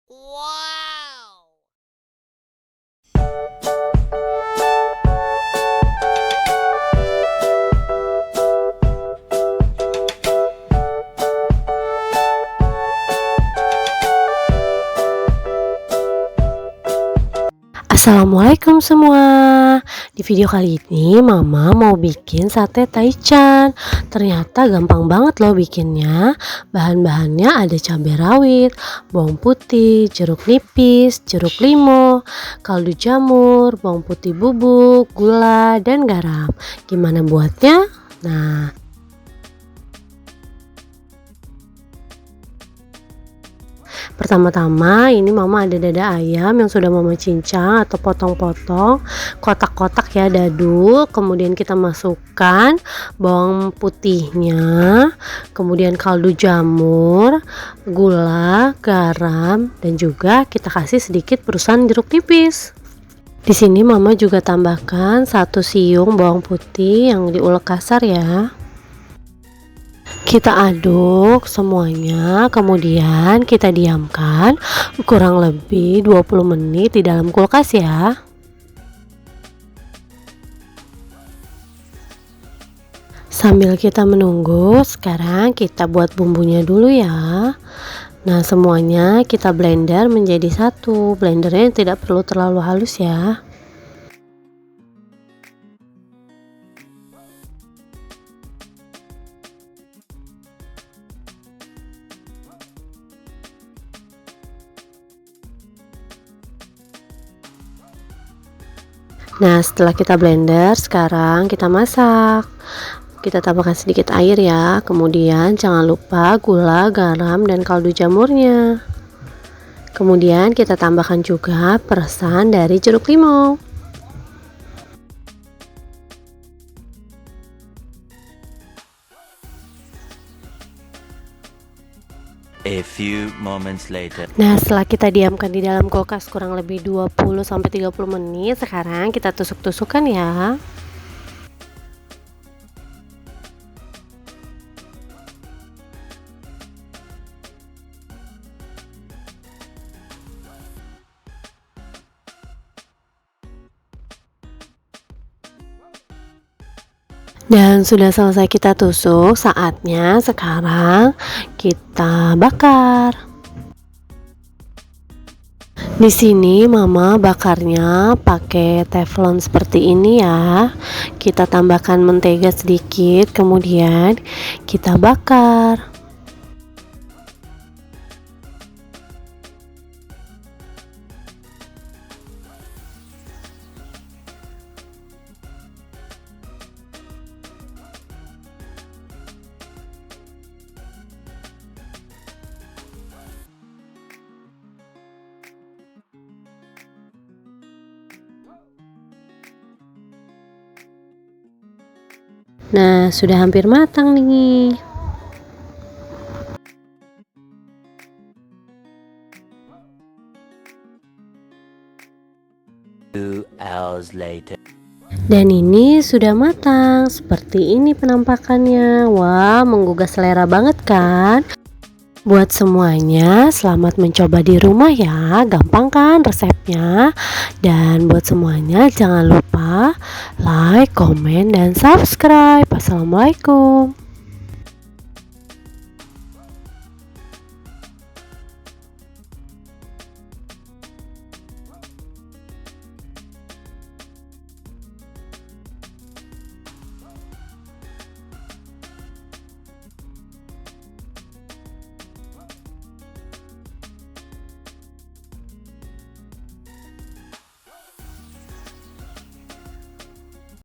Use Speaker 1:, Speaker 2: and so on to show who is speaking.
Speaker 1: Wow!
Speaker 2: Assalamualaikum semua. Di video kali ini mama mau bikin sate taichan. Ternyata gampang banget loh bikinnya. Bahan-bahannya ada cabai rawit, bawang putih, jeruk nipis, jeruk limau, kaldu jamur, bawang putih bubuk, gula, dan garam. Gimana buatnya? Nah, pertama-tama ini mama ada dada ayam yang sudah mama cincang atau potong-potong kotak-kotak ya, dadu. Kemudian kita masukkan bawang putihnya, kemudian kaldu jamur, gula, garam, dan juga kita kasih sedikit perusan jeruk nipis. Di sini mama juga tambahkan 1 siung bawang putih yang diulek kasar ya. Kita aduk semuanya, kemudian kita diamkan kurang lebih 20 menit di dalam kulkas ya. Sambil kita menunggu, sekarang kita buat bumbunya dulu ya. Nah, semuanya kita blender menjadi satu. Blendernya tidak perlu terlalu halus ya. Nah, setelah kita blender, sekarang kita masak. Kita tambahkan sedikit air ya. Kemudian jangan lupa gula, garam, dan kaldu jamurnya. Kemudian kita tambahkan juga peresan dari jeruk limau.
Speaker 3: A few moments later.
Speaker 2: Nah, setelah kita diamkan di dalam kulkas kurang lebih 20-30 menit, sekarang kita tusuk-tusukkan ya. Dan sudah selesai kita tusuk, saatnya sekarang kita bakar. Di sini mama bakarnya pakai teflon seperti ini ya. Kita tambahkan mentega sedikit, kemudian kita bakar. Nah, sudah hampir matang nih.
Speaker 3: 2 hours later.
Speaker 2: Dan ini sudah matang. Seperti ini penampakannya. Wah, menggugah selera banget kan? Buat semuanya, selamat mencoba di rumah ya. Gampang kan resepnya? Dan buat semuanya, jangan lupa like, komen, dan subscribe. Assalamualaikum.